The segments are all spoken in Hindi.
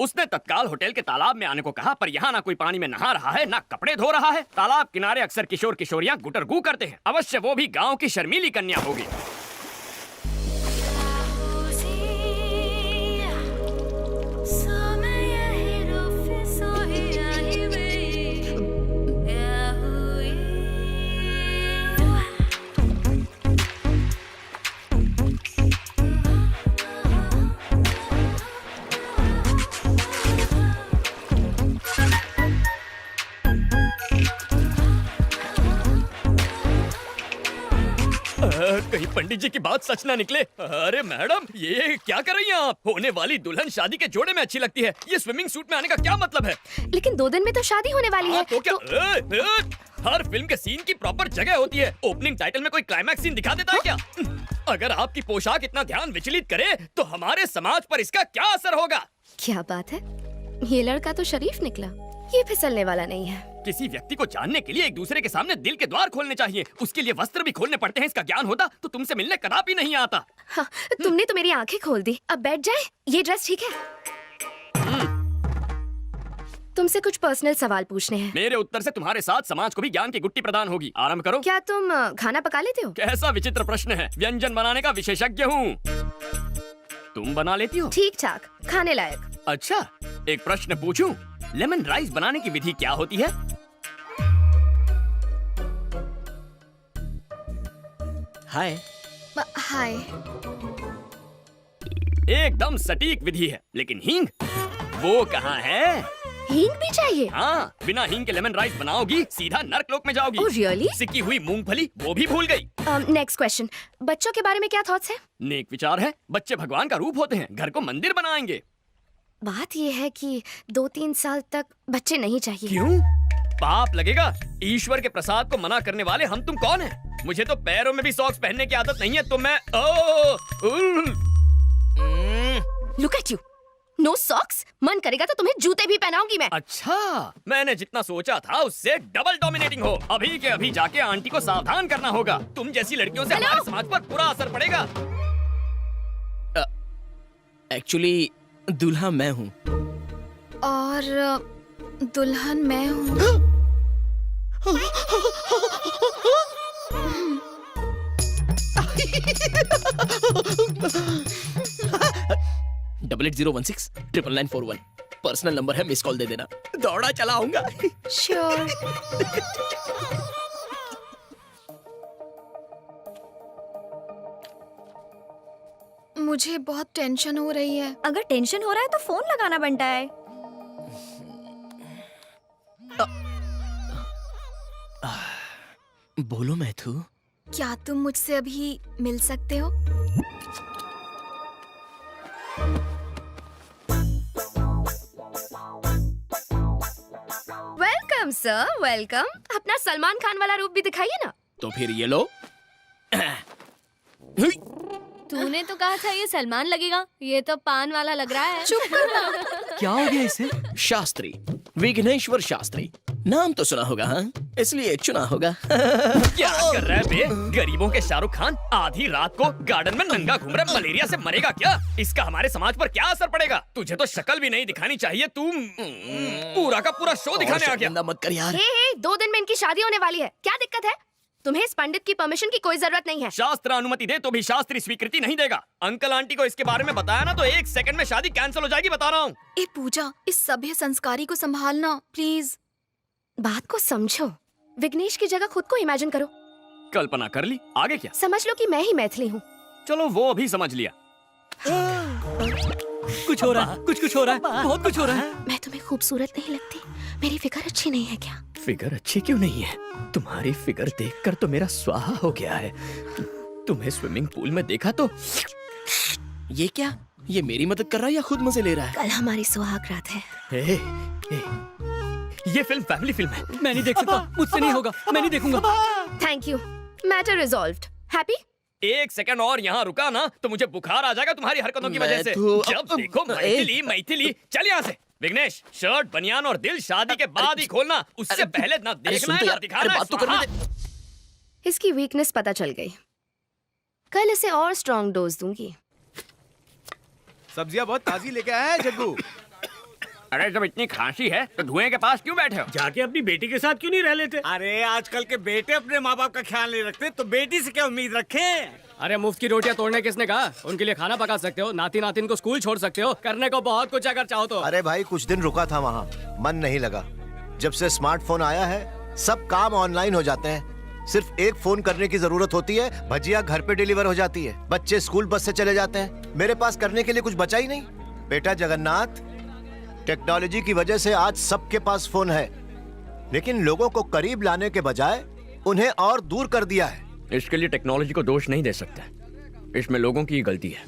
उसने तत्काल होटल के तालाब में आने को कहा, पर यहाँ ना कोई पानी में नहा रहा है, ना कपड़े धो रहा है। तालाब किनारे अक्सर किशोर किशोरियाँ गुटरगू करते हैं। अवश्य वो भी गाँव की शर्मीली कन्या होगी। कहीं पंडित जी की बात सच ना निकले। अरे मैडम, ये क्या कर रही हैं आप? होने वाली दुल्हन शादी के जोड़े में अच्छी लगती है। ये स्विमिंग सूट में आने का क्या मतलब है? लेकिन 2 दिन में तो शादी होने वाली है। तो क्या हर फिल्म के सीन की प्रॉपर जगह होती है। ओपनिंग टाइटल में कोई क्लाइमैक्स सीन दिखा देता है क्या? अगर आपकी पोशाक इतना ध्यान विचलित करे तो हमारे समाज पर इसका क्या असर होगा? क्या बात है, ये लड़का तो शरीफ निकला। ये फिसलने वाला नहीं है। किसी व्यक्ति को जानने के लिए एक दूसरे के सामने दिल के द्वार खोलने चाहिए। उसके लिए वस्त्र भी खोलने पड़ते हैं। इसका ज्ञान होता तो तुमसे मिलने कदापि नहीं आता। हाँ, तुमने तो मेरी आंखें खोल दी। अब बैठ जाए। ये ड्रेस ठीक है? तुमसे कुछ पर्सनल सवाल पूछने हैं। मेरे उत्तर से तुम्हारे साथ समाज को भी ज्ञान की गुट्टी प्रदान होगी। आरंभ करो। क्या तुम खाना पका लेते हो? कैसा विचित्र प्रश्न है। व्यंजन बनाने का विशेषज्ञ हूँ। तुम बना लेती हो? ठीक ठाक, खाने लायक। अच्छा, एक प्रश्न पूछूं? लेमन राइस बनाने की विधि क्या होती है? हाय। हाय। एकदम सटीक विधि है, लेकिन हींग वो कहाँ है? हींग भी चाहिए? हाँ, बिना हींग के लेमन राइस बनाओगी सीधा नर्कलोक में जाओगी। Oh, really? सिकी हुई मूंगफली वो भी भूल गई। नेक्स्ट क्वेश्चन, बच्चों के बारे में क्या थॉट्स है? नेक विचार है। बच्चे भगवान का रूप होते हैं। घर को मंदिर बनाएंगे। बात ये है कि 2-3 साल तक बच्चे नहीं चाहिए। क्यों? पाप लगेगा। ईश्वर के प्रसाद को मना करने वाले हम तुम कौन हैं? मुझे तो पैरों में भी सॉक्स पहनने की आदत नहीं है, तो मैं look at you, no socks. मन करेगा तो तुम्हें जूते भी पहनाऊंगी मैं। अच्छा, मैंने जितना सोचा था उससे डबल डोमिनेटिंग हो। अभी के अभी जाके आंटी को सावधान करना होगा। तुम जैसी लड़कियों से हमारे समाज पर बुरा असर पड़ेगा। एक्चुअली दूल्हा मैं हूँ। और दुल्हन मैं हूँ। डबल 8016 पर्सनल नंबर है, मिस कॉल दे देना। दौड़ा चला आऊंगा। श्योर। मुझे बहुत टेंशन हो रही है। अगर टेंशन हो रहा है तो फोन लगाना बनता है। बोलो मैथू। क्या तुम मुझसे अभी मिल सकते हो? Welcome sir, welcome. अपना सलमान खान वाला रूप भी दिखाइए ना। तो फिर ये लो। तूने तो कहा था ये सलमान लगेगा, ये तो पान वाला लग रहा है। चुप करना। क्या हो गया इसे? शास्त्री, विघ्नेश्वर शास्त्री। नाम तो सुना होगा, हाँ? इसलिए चुना होगा। क्या कर रहा है बे? गरीबों के शाहरुख खान आधी रात को गार्डन में नंगा घूम रहा है। मलेरिया से मरेगा क्या? इसका हमारे समाज पर क्या असर पड़ेगा? तुझे तो शक्ल भी नहीं दिखानी चाहिए। तुम पूरा का पूरा शो दिखाने आ गया। मत कर यार। हे, 2 दिन में इनकी शादी होने वाली है। क्या दिक्कत है? तुम्हें इस पंडित की परमिशन की कोई जरूरत नहीं है। शास्त्र अनुमति दे तो भी शास्त्री स्वीकृति नहीं देगा। अंकल आंटी को इसके बारे में बताया ना तो 1 सेकंड में शादी कैंसिल हो जाएगी, बता रहा हूँ। ए पूजा, इस सभ्य संस्कारी को संभालना प्लीज। बात को समझो। विघ्नेश की जगह खुद को इमेजिन करो। कल्पना कर ली, आगे क्या? समझ लो कि मैं ही मैथिली हूँ। चलो वो भी समझ लिया। कुछ हो रहा है, कुछ हो रहा है, बहुत कुछ हो रहा है। मैं तुम्हें खूबसूरत नहीं लगती? मेरी फिगर अच्छी नहीं है क्या? फिगर अच्छी क्यों नहीं है? तुम्हारी फिगर देखकर तो मेरा स्वाहा हो गया है। तुम्हें स्विमिंग पूल में देखा तो ये क्या? ये मेरी मदद कर रहा है या खुद मजे ले रहा है? कल हमारी सुहाग रात है। ए, ये फिल्म फैमिली फिल्म है। मैं नहीं देख सकता, मुझसे नहीं होगा, मैं नहीं देखूंगा। Thank you, matter resolved. Happy? 1 second और यहाँ रुका ना तो मुझे बुखार आ जाएगा तुम्हारी हरकतों की वजह से। जब देखो मैथिली। चल यहाँ से। विघ्नेश, शर्ट, बनियान और दिल शादी के बाद ही खोलना। उससे पहले ना देखना है ना दिखाना है। बात तो करने दे। इसकी वीकनेस पता चल गई। कल इसे और स्ट्रॉन्ग डोज दूंगी। सब्जियां बहुत ताजी लेके आया है जग्गू। अरे जब इतनी खांसी है तो धुएं के पास क्यों बैठे हो? जाके अपनी बेटी के साथ क्यों नहीं रह लेते? अरे आजकल के बेटे अपने माँ बाप का ख्याल नहीं रखते तो बेटी से क्या उम्मीद रखें? अरे मुफ्त की रोटियां तोड़ने किसने कहा? उनके लिए खाना पका सकते हो, नाती नातिन को स्कूल छोड़ सकते हो, करने को बहुत कुछ अगर चाहो तो। अरे भाई कुछ दिन रुका था वहाँ, मन नहीं लगा। जब से स्मार्टफोन आया है सब काम ऑनलाइन हो जाते हैं। सिर्फ एक फोन करने की जरूरत होती है, भजिया घर पे डिलीवर हो जाती है, बच्चे स्कूल बस से चले जाते हैं। मेरे पास करने के लिए कुछ बचा ही नहीं। बेटा जगन्नाथ, टेक्नोलॉजी की वजह से आज सबके पास फोन है, लेकिन लोगों को करीब लाने के बजाय उन्हें और दूर कर दिया है। इसके लिए टेक्नोलॉजी को दोष नहीं दे सकते, इसमें लोगों की गलती है।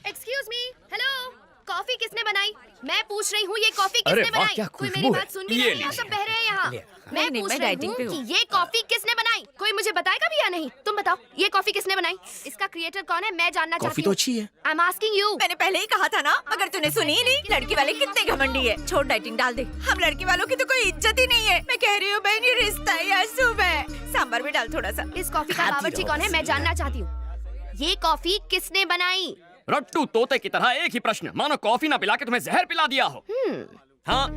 एक्सक्यूज मी, हेलो, कॉफी किसने बनाई? मैं पूछ रही हूँ ये कॉफी अरे किसने वाह, बनाई? क्या कोई खुशबू मेरी है। बात सुन भी ये नहीं रहा, सब बह रहे हैं यहाँ। मैं नहीं, पूछ मैं रही डाइटिंग पे हूँ हूँ। कि ये कॉफी किसने बनाई? कोई मुझे बताएगा भी या नहीं? तुम बताओ, ये कॉफी किसने बनाई? इसका क्रिएटर कौन है? मैं जानना कॉफी चाहती तो हूँ। अच्छी है। I am asking you. मैंने पहले ही कहा था ना, अगर तूने सुनी ही नहीं। लड़की वाले कितने घमंडी है। छोड़, डाइटिंग डाल दे। हम लड़की वालों की तो कोई इज्जत ही नहीं है। मैं कह रही हूँ बहन, ये रिश्ता है या शुभ है? सांभर भी डाल थोड़ा सा। इस कॉफी का बावर्ची कौन है? मैं जानना चाहती हूँ। ये कॉफी किसने बनाई? रट्टू तोते की तरह एक ही प्रश्न, मानो कॉफी ना पिला के तुम्हें जहर पिला दिया हो। हाँ,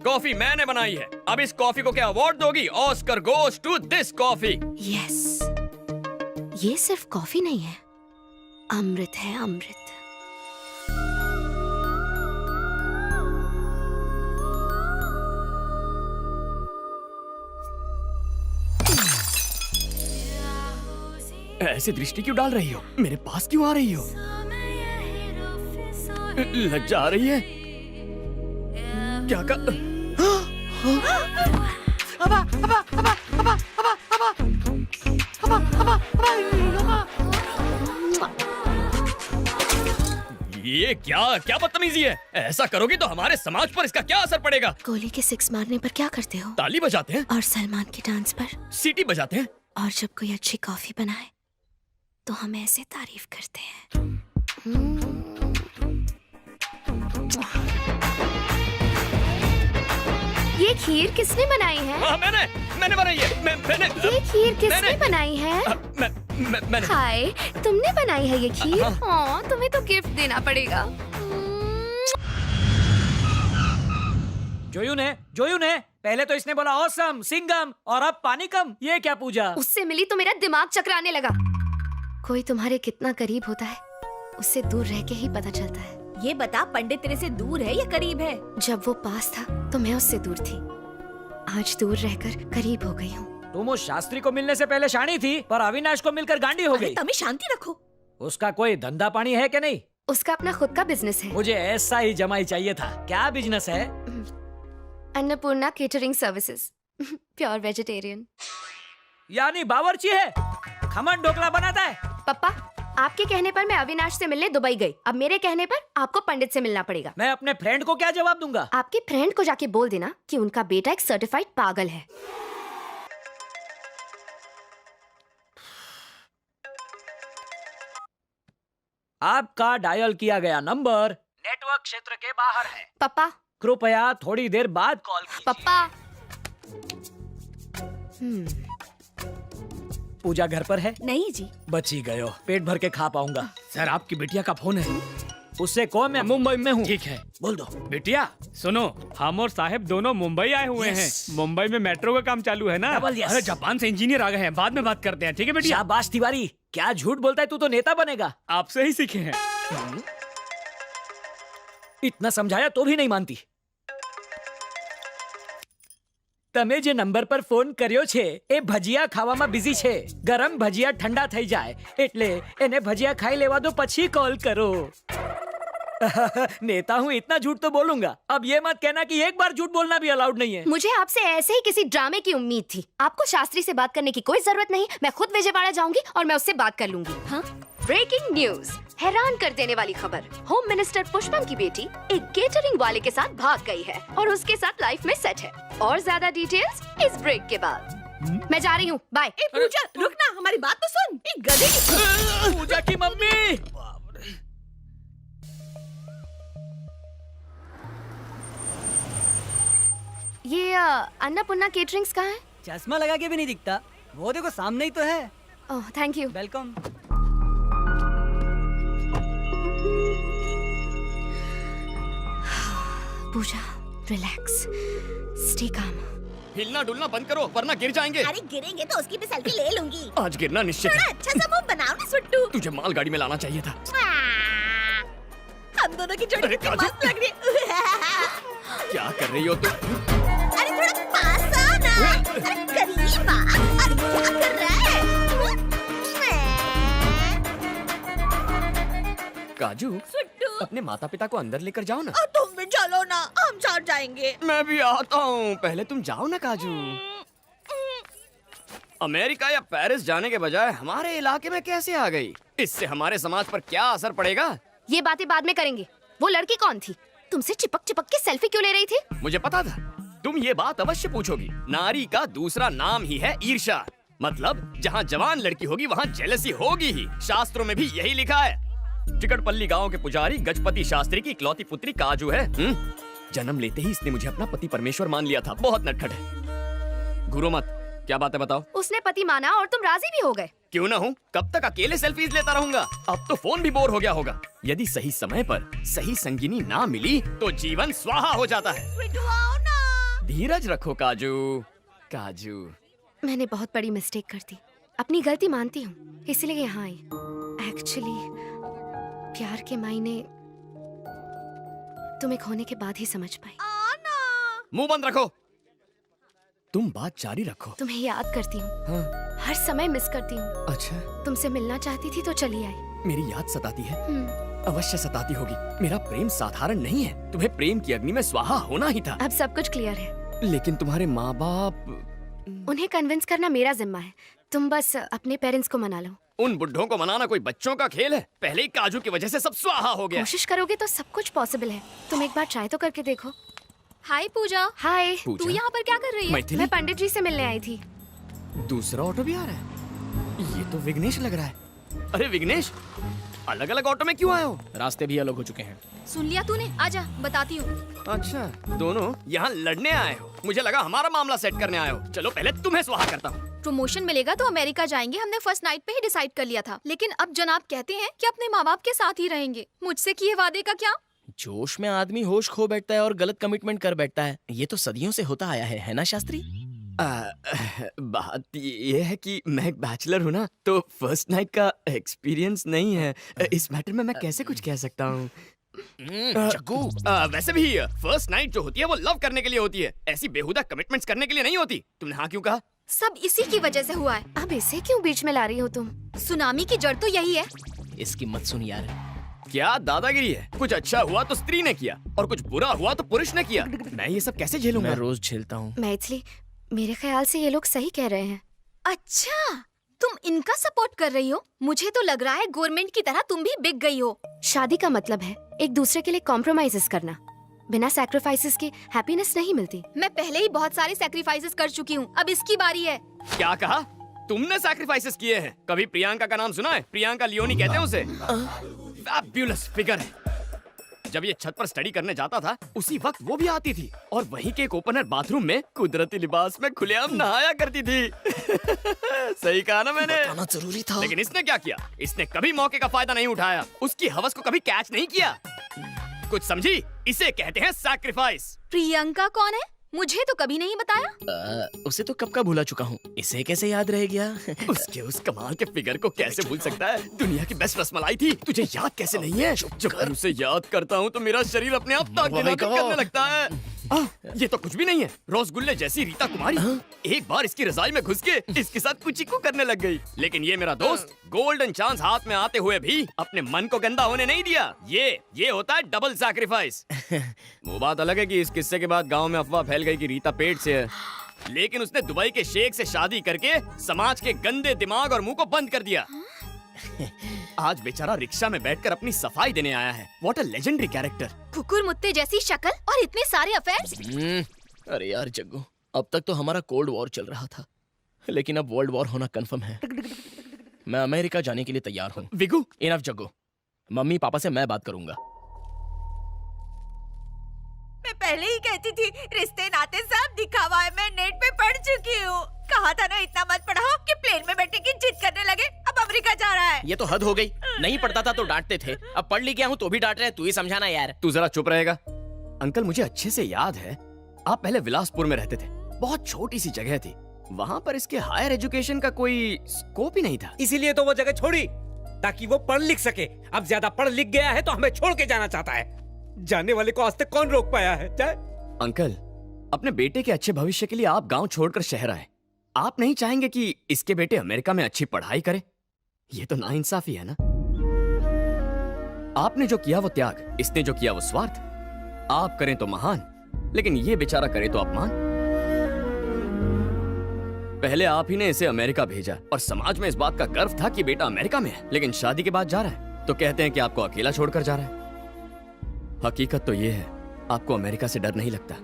कॉफी मैंने बनाई है। अब इस कॉफी को क्या अवार्ड दोगी? Oscar goes to this coffee. Yes, ये सिर्फ कॉफी नहीं है, अमृत है, अमृत। ऐसी दृष्टि क्यों डाल रही हो? मेरे पास क्यों आ रही हो? लज्जा आ रही है? क्या कर... ये क्या बदतमीजी है? ऐसा करोगी तो हमारे समाज पर इसका क्या असर पड़ेगा? गोली के 6 मारने पर क्या करते हो? ताली बजाते हैं, और सलमान के डांस पर? सीटी बजाते हैं। और जब कोई अच्छी कॉफी बनाए तो हम ऐसे तारीफ करते हैं। ये खीर किसने बनाई है? हाँ, मैंने बनाई है। मैंने ये खीर किसने मैंने- बनाई है? मैंने हाय, तुमने बनाई है ये खीर? हाँ, तुम्हें तो गिफ्ट देना पड़ेगा। जोयू ने पहले तो इसने बोला ऑसम, सिंगम, और अब पानी कम। ये क्या पूजा? उससे मिली तो मेरा दिमाग चकराने लगा। कोई तुम्हारे कितना करीब होता है उससे दूर रह के ही पता चलता है। ये बता, पंडित तेरे से दूर है या करीब है? जब वो पास था तो मैं उससे दूर थी, आज दूर रहकर करीब हो गई हूँ। तुम उस शास्त्री को मिलने से पहले शानी थी, पर अविनाश को मिलकर गांडी हो अरे गई। तभी शांति रखो। उसका कोई धंधा पानी है कि नहीं? उसका अपना खुद का बिजनेस है, मुझे ऐसा ही जमाई चाहिए था। क्या बिजनेस है? Annapurna catering services, pure vegetarian. यानी बावर्ची है, खमन ढोकला बनाता है। पापा, आपके कहने पर मैं अविनाश से मिलने दुबई गई, अब मेरे कहने पर आपको पंडित से मिलना पड़ेगा। मैं अपने फ्रेंड को क्या जवाब दूंगा? आपके फ्रेंड को जाके बोल देना कि उनका बेटा एक सर्टिफाइड पागल है। आपका डायल किया गया नंबर नेटवर्क क्षेत्र के बाहर है। पापा, कृपया थोड़ी देर बाद कॉल कीजिए। पापा। पूजा घर पर है? नहीं जी। बची गयो, पेट भर के खा पाऊंगा। सर, आपकी बिटिया का फोन है, उससे कहो मैं मुंबई में हूँ। ठीक है, बोल दो। बिटिया सुनो, हम और साहब दोनों मुंबई आए हुए हैं। मुंबई में मेट्रो का काम चालू है ना। Double yes. अरे जापान से इंजीनियर आ गए हैं, बाद में बात करते हैं, ठीक है बिटिया? शाबाश तिवारी, क्या झूठ बोलता है तू, तो नेता बनेगा। आपसे ही सीखे हैं। इतना समझाया तो भी नहीं मानती। તમે જે નંબર પર ફોન કર્યો છે એ ભજીયા ખાવામાં બિઝી છે. ગરમ ભજીયા ઠંડા થઈ જાય એટલે એને ભજીયા ખાઈ લેવા દો પછી કॉल करो. नेता हूँ, इतना झूठ तो बोलूंगा. अब ये मत कहना कि एक बार झूठ बोलना भी अलाउड नहीं है. मुझे आपसे ऐसे ही किसी ड्रामे की उम्मीद थी. आपको शास्त्री से बात करने की कोई जरूरत नहीं. मैं खुद विजयवाड़ा जाऊंगी और मैं उससे बात कर लूंगी. हाँ? ब्रेकिंग न्यूज, हैरान कर देने वाली खबर. होम मिनिस्टर पुष्पम की बेटी एक केटरिंग वाले के साथ भाग गई है और उसके साथ लाइफ में सेट है. और ज्यादा डिटेल्स इस ब्रेक के बाद. मैं जा रही हूँ, बाय. पूजा रुक ना, हमारी बात तो सुन. गधे की पूजा की मम्मी. ये अन्नपूर्णा केटरिंग्स कहाँ है? चश्मा लगा के भी नहीं दिखता. वो देखो सामने ही तो है. Oh, thank you. Welcome. Pooja, relax, stay calm. हिलना डुलना बंद करो वरना गिर जाएंगे। अरे गिरेंगे तो उसकी भी सेल्फी ले लूंगी। आज गिरना निश्चित थोड़ा है। अच्छा सा मुंह बनाओ ना सुट्टू। तुझे मालगाड़ी में लाना चाहिए था। हम दोनों की जोड़ी अरे कितनी काजल। मस्त लग रही है। क्या कर रही हो तुम? अरे थोड़ा पास आ ना। अरे करीब आ। अरे क्या कर रहा है? काजू, सुट्टू, अपने माता पिता को अंदर लेकर जाओ ना। तुम भी चलो ना, हम साथ जाएंगे। मैं भी आता हूँ, पहले तुम जाओ ना काजू। अमेरिका या पेरिस जाने के बजाय हमारे इलाके में कैसे आ गई? इससे हमारे समाज पर क्या असर पड़ेगा? ये बातें बाद में करेंगे। वो लड़की कौन थी? तुमसे चिपक चिपक के सेल्फी क्यों ले रही थी? मुझे पता था तुम ये बात अवश्य पूछोगी। नारी का दूसरा नाम ही है ईर्ष्या। मतलब जहाँ जवान लड़की होगी वहाँ जेलसी होगी ही। शास्त्रों में भी यही लिखा है। टिकटपल्ली गांव के पुजारी गजपति शास्त्री की इकलौती पुत्री काजू है। जन्म लेते ही इसने मुझे अपना पति परमेश्वर मान लिया था। बहुत नटखट है। घूरो मत, क्या बात है बताओ। उसने पति माना और तुम राजी भी हो गए। क्यों ना हूँ, कब तक अकेले सेल्फीज लेता रहूंगा? अब तो फोन भी बोर हो गया होगा। यदि सही समय पर सही संगिनी ना मिली तो जीवन स्वाहा हो जाता है। सुट्टू आओ ना। धीरज रखो काजू। काजू, मैंने बहुत बड़ी मिस्टेक कर दी। अपनी गलती मानती हूँ, इसलिए यहाँ आई। एक्चुअली प्यार के मायने तुम्हें खोने के बाद ही समझ पाई। मुंह बंद रखो। तुम बात जारी रखो। तुम्हें याद करती हूँ, हाँ, हर समय मिस करती हूँ। अच्छा, तुमसे मिलना चाहती थी तो चली आई। मेरी याद सताती है। हम्म, अवश्य सताती होगी। मेरा प्रेम साधारण नहीं है। तुम्हें प्रेम की अग्नि में स्वाहा होना ही था। अब सब कुछ क्लियर है। लेकिन तुम्हारे माँ बाप, उन्हें कन्विंस करना मेरा जिम्मा है। तुम बस अपने पेरेंट्स को मना लो। उन बुढ़ों को मनाना कोई बच्चों का खेल है? पहले ही काजू की वजह से सब स्वाहा हो गया। कोशिश करोगे तो सब कुछ पॉसिबल है। तुम एक बार ट्राई तो करके देखो। हाय पूजा, हाय, तू यहाँ पर क्या कर रही है? मैथिली, मैं पंडित जी से मिलने आई थी। दूसरा ऑटो भी आ रहा है। ये तो विघ्नेश लग रहा है। अरे विघ्नेश, अलग अलग ऑटो में क्यों आए हो? रास्ते भी अलग हो चुके हैं। सुन लिया तूने? आजा बताती हूँ। अच्छा, दोनों यहाँ लड़ने आए हो। मुझे लगा हमारा मामला सेट करने आए हो। चलो पहले तुम्हें स्वाहा करता हूँ। प्रमोशन मिलेगा तो अमेरिका जाएंगे, हमने फर्स्ट नाइट पे ही डिसाइड कर लिया था। लेकिन अब जनाब कहते हैं कि अपने माँ बाप के साथ ही रहेंगे। मुझसे किए वादे का क्या? जोश में आदमी होश खो बैठता है और गलत कमिटमेंट कर बैठता है। ये तो सदियों से होता आया है ना शास्त्री? बात ये है कि मैं एक बैचलर हूँ ना, तो फर्स्ट नाइट का एक्सपीरियंस नहीं है। इस मैटर में मैं कैसे कुछ कह सकता हूँ? जग्गू, वैसे भी फर्स्ट नाइट जो होती है वो लव करने के लिए होती है, ऐसी बेहुदा कमिटमेंट्स करने के लिए नहीं होती। तुमने हाँ क्यों कहा? सब इसी की वजह से हुआ है। अब इसे क्यों बीच में ला रही हो तुम? सुनामी की जड़ तो यही है। इसकी मत सुन यार। क्या दादागिरी है? कुछ अच्छा हुआ तो स्त्री ने किया और कुछ बुरा हुआ तो पुरुष ने किया। मैं ये सब कैसे झेलूंगा? मैं रोज झेलता हूँ। मैथिली, मेरे ख्याल से ये लोग सही कह रहे हैं। अच्छा, तुम इनका सपोर्ट कर रही हो? मुझे तो लग रहा है गवर्नमेंट की तरह तुम भी बिक गई हो। शादी का मतलब है एक दूसरे के लिए कॉम्प्रोमाइजेस करना। बिना सैक्रिफाइसेस के हैप्पीनेस नहीं मिलती। मैं पहले ही बहुत सारे सैक्रिफाइसेस कर चुकी हूँ, अब इसकी बारी है। क्या कहा? तुमने सैक्रिफाइसेस किए हैं? कभी प्रियंका का नाम सुना है? प्रियंका लियोनी कहते हैं उसे। फैब्युलस फिगर है। जब ये छत पर स्टडी करने जाता था उसी वक्त वो भी आती थी और वहीं के एक ओपनर बाथरूम में कुदरती लिबास में खुलेआम नहाया करती थी। सही कहा ना मैंने? बताना जरूरी था। लेकिन इसने क्या किया? इसने कभी मौके का फायदा नहीं उठाया, उसकी हवस को कभी कैच नहीं किया। कुछ समझी? इसे कहते हैं सैक्रिफाइस। प्रियंका कौन है? मुझे तो कभी नहीं बताया। उसे तो कब का भूला चुका हूँ, इसे कैसे याद रह गया? उसके उस कमाल के फिगर को कैसे भूल सकता है? दुनिया की बेस्ट रसमलाई थी, तुझे याद कैसे नहीं है? जब मैं उसे याद करता हूँ तो मेरा शरीर अपने आप ताक करने लगता है। ये तो कुछ भी नहीं है, रसगुल्ले जैसी रीता कुमारी एक बार इसकी रजाई में घुस के इसके साथ कुचिकू करने लग गई। लेकिन ये मेरा दोस्त गोल्डन चांस हाथ में आते हुए भी अपने मन को गंदा होने नहीं दिया। ये होता है डबल सैक्रिफाइस। वो बात अलग है कि इस किस्से के बाद गांव में अफवाह फैल गई कि रीता पेट से है, लेकिन उसने दुबई के शेख से शादी करके समाज के गंदे दिमाग और मुंह को बंद कर दिया। आज बेचारा रिक्शा में बैठकर अपनी सफाई देने आया है। What a legendary character. कुकुर मुत्ते जैसी शक्ल और इतने सारे अफेयर्स। अरे यार जग्गू, अब तक तो हमारा कोल्ड वॉर चल रहा था, लेकिन अब वर्ल्ड वॉर होना कंफर्म है। मैं अमेरिका जाने के लिए तैयार हूँ। विगू, इनफ जग्गू, मम्मी पापा से मैं बात करूंगा। मैं पहले ही कहती थी रिश्ते नाते सब दिखावा है। मैं नेट पे पढ़ चुकी हूँ। कहा था ना इतना मत पढ़ाओ कि प्लेन में बैठने की जिद करने लगे। अब अमेरिका जा रहा है। ये तो हद हो गई। नहीं पढ़ता था तो डांटते थे, अब पढ़ ली गया हूँ तो भी डांट रहे हैं। तू ही समझाना यार। तू जरा चुप रहेगा? अंकल मुझे अच्छे से याद है, आप पहले विलासपुर में रहते थे। बहुत छोटी सी जगह थी, वहाँ पर इसके हायर एजुकेशन का कोई स्कोप ही नहीं था। इसीलिए तो वो जगह छोड़ी, ताकि वो पढ़ लिख सके। अब ज्यादा पढ़ लिख गया है तो हमें छोड़ के जाना चाहता है। जाने वाले को आज तक कौन रोक पाया है? जाए। अंकल, अपने बेटे के अच्छे भविष्य के लिए आप गांव छोड़कर शहर आए। आप नहीं चाहेंगे कि इसके बेटे अमेरिका में अच्छी पढ़ाई करे? ये तो नाइंसाफी है ना। आपने जो किया वो त्याग, इसने जो किया वो स्वार्थ। आप करें तो महान, लेकिन ये बेचारा करे तो अपमान। पहले आप ही ने इसे अमेरिका भेजा और समाज में इस बात का गर्व था कि बेटा अमेरिका में है, लेकिन शादी के बाद जा रहा है तो कहते हैं कि आपको अकेला छोड़कर जा रहा है। हकीकत तो ये है, आपको अमेरिका से डर नहीं लगता,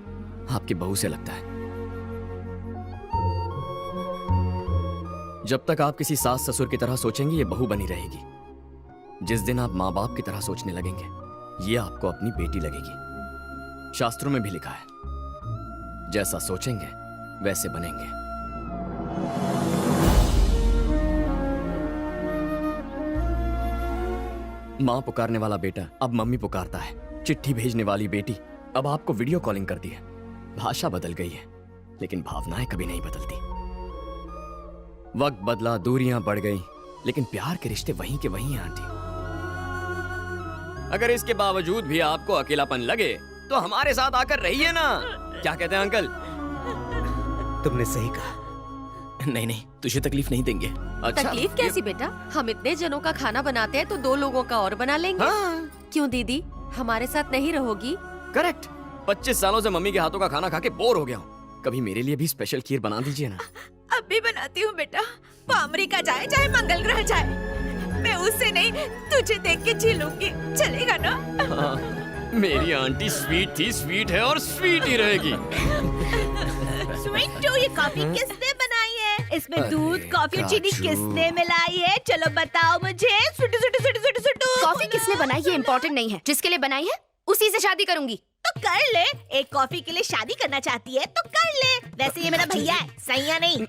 आपकी बहू से लगता है। जब तक आप किसी सास ससुर की तरह सोचेंगे, ये बहू बनी रहेगी। जिस दिन आप माँ बाप की तरह सोचने लगेंगे, ये आपको अपनी बेटी लगेगी। शास्त्रों में भी लिखा है, जैसा सोचेंगे वैसे बनेंगे। माँ पुकारने वाला बेटा अब मम्मी पुकारता है। चिट्ठी भेजने वाली बेटी अब आपको वीडियो कॉलिंग करती है। भाषा बदल गई है, लेकिन भावनाएं कभी नहीं बदलती। वक्त बदला, दूरियां बढ़ गई, लेकिन प्यार के रिश्ते वहीं के वहीं हैं आंटी। अगर इसके बावजूद भी आपको अकेलापन लगे तो हमारे साथ आकर रहिए ना। क्या कहते हैं अंकल? तुमने सही कहा। नहीं नहीं, तुझे तकलीफ नहीं देंगे। अच्छा, तकलीफ कैसी बेटा? हम इतने जनों का खाना बनाते हैं तो 2 लोगों का और बना लेंगे। हाँ, क्यों दीदी, हमारे साथ नहीं रहोगी? करेक्ट। 25 सालों से मम्मी के हाथों का खाना खा के बोर हो गया हूँ। कभी मेरे लिए भी स्पेशल खीर बना दीजिए ना। अब भी बनाती हूँ बेटा। वो अमेरिका जाए चाहे मंगल ग्रह जाए, मैं उससे नहीं तुझे देख के जी लूंगी। चलेगा ना? हाँ, मेरी आंटी स्वीट थी, स्वीट है और स्वीट ही रहेगी। स्वीट टू, ये कॉफी किसने बनाई है? इसमें दूध, कॉफी और चीनी काजू। किसने मिलाई है? चलो बताओ मुझे। सुटू सुटू सुटू सुटू सुटू। कॉफी किसने बनाई ये इम्पोर्टेंट नहीं है। जिसके लिए बनाई है उसी से शादी करूंगी। तो कर ले। एक कॉफी के लिए शादी करना चाहती है तो कर ले। वैसे ये मेरा भैया है, सैया नहीं।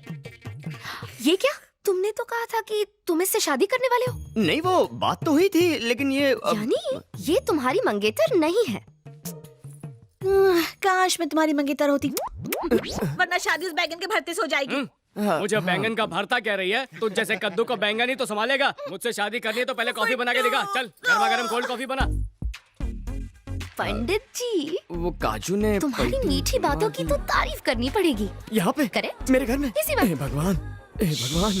ये क्या? तुमने तो कहा था कि तुम इससे शादी करने वाले हो। नहीं, वो बात तो हुई थी, लेकिन ये यानी ये तुम्हारी मंगेतर नहीं है। काश मैं तुम्हारी मंगेतर होती, वरना शादी उस बैगन के भरते से हो जाएगी। मुझे बैंगन का भरता कह रही है? तुझ जैसे कद्दू को बैंगन ही तो संभालेगा। मुझसे शादी करनी है तो पहले कॉफी बना के दिखा। चल, गर्मा गर्म कोल्ड कॉफी बना। पंडित जी, वो काजू ने तुम्हारी मीठी बातों की तो तारीफ करनी पड़ेगी। यहाँ पे करेक्ट? मेरे घर में। इसी वक्त। हे भगवान, हे भगवान।